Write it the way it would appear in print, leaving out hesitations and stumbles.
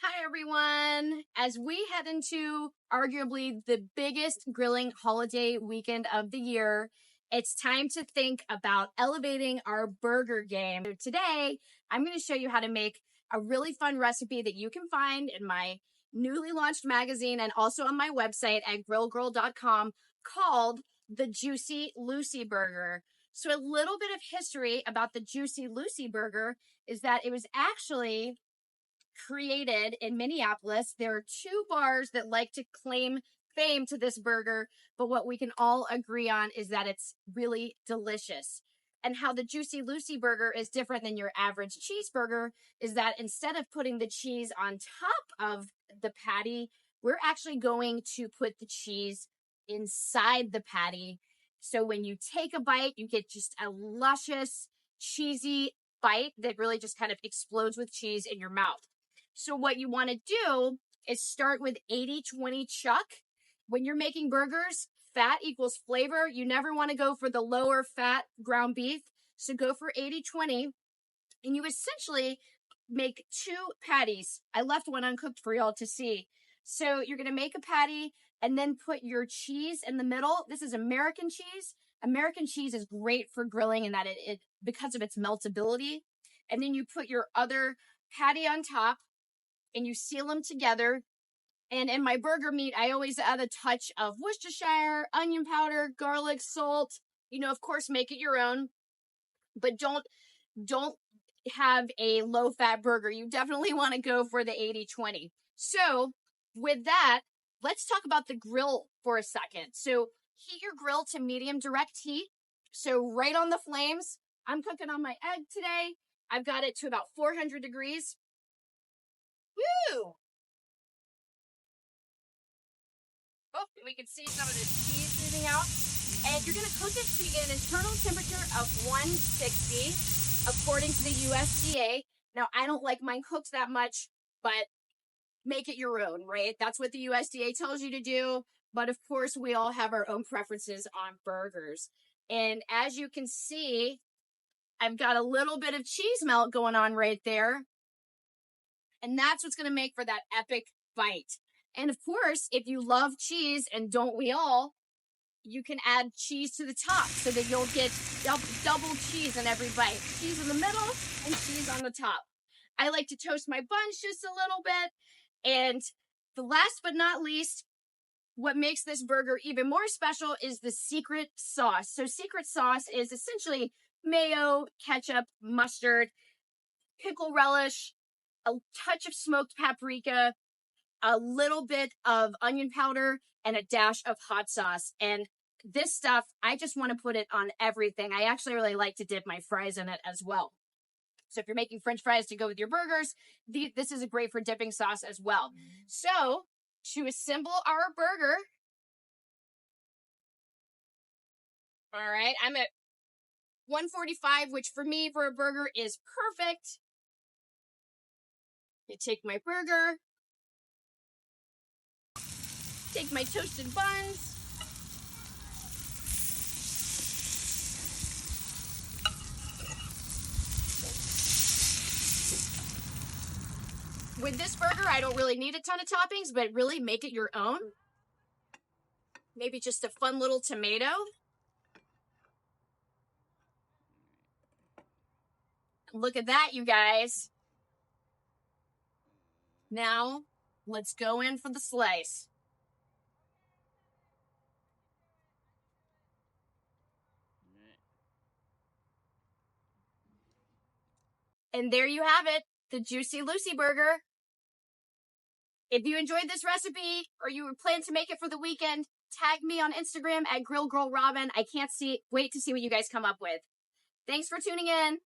Hi, everyone. As we head into arguably the biggest grilling holiday weekend of the year, it's time to think about elevating our burger game. So today, I'm going to show you how to make a really fun recipe that you can find in my newly launched magazine and also on my website at GrillGirl.com called the Juicy Lucy Burger. So a little bit of history about the Juicy Lucy Burger is that it was actually created in Minneapolis. There are two bars that like to claim fame to this burger, but what we can all agree on is that it's really delicious. And how the Juicy Lucy Burger is different than your average cheeseburger is that instead of putting the cheese on top of the patty, we're actually going to put the cheese inside the patty. So when you take a bite, you get just a luscious, cheesy bite that really just kind of explodes with cheese in your mouth. So what you want to do is start with 80-20 chuck. When you're making burgers, fat equals flavor. You never want to go for the lower fat ground beef. So go for 80-20. And you essentially make two patties. I left one uncooked for y'all to see. So you're going to make a patty and then put your cheese in the middle. This is American cheese. American cheese is great for grilling in that it because of its meltability. And then you put your other patty on top and you seal them together. And in my burger meat, I always add a touch of Worcestershire, onion powder, garlic, salt. Of course, make it your own, but don't have a low-fat burger. You definitely want to go for the 80-20. So with that, let's talk about the grill for a second. So heat your grill to medium direct heat. So right on the flames. I'm cooking on my egg today. I've got it to about 400 degrees. Woo! Oh, we can see some of the cheese moving out. And you're going to cook it to get an internal temperature of 160 according to the USDA. Now, I don't like mine cooked that much, but make it your own, right? That's what the USDA tells you to do. But of course, we all have our own preferences on burgers. And as you can see, I've got a little bit of cheese melt going on right there. And that's what's going to make for that epic bite. And of course, if you love cheese, and don't we all, you can add cheese to the top so that you'll get double cheese in every bite. Cheese in the middle and cheese on the top. I like to toast my buns just a little bit. And the last but not least, what makes this burger even more special is the secret sauce. So secret sauce is essentially mayo, ketchup, mustard, pickle relish, a touch of smoked paprika, a little bit of onion powder, and a dash of hot sauce. And this stuff, I just want to put it on everything. I actually really like to dip my fries in it as well. So if you're making French fries to go with your burgers, this is a great for dipping sauce as well. So to assemble our burger, all right, I'm at 145, which for me, for a burger, is perfect. I take my burger, take my toasted buns, with this burger, I don't really need a ton of toppings, but really make it your own. Maybe just a fun little tomato. Look at that, you guys. Now, let's go in for the slice. And there you have it, the Juicy Lucy Burger. If you enjoyed this recipe or you plan to make it for the weekend, tag me on Instagram at GrillGirl Robyn. I can't wait to see what you guys come up with. Thanks for tuning in.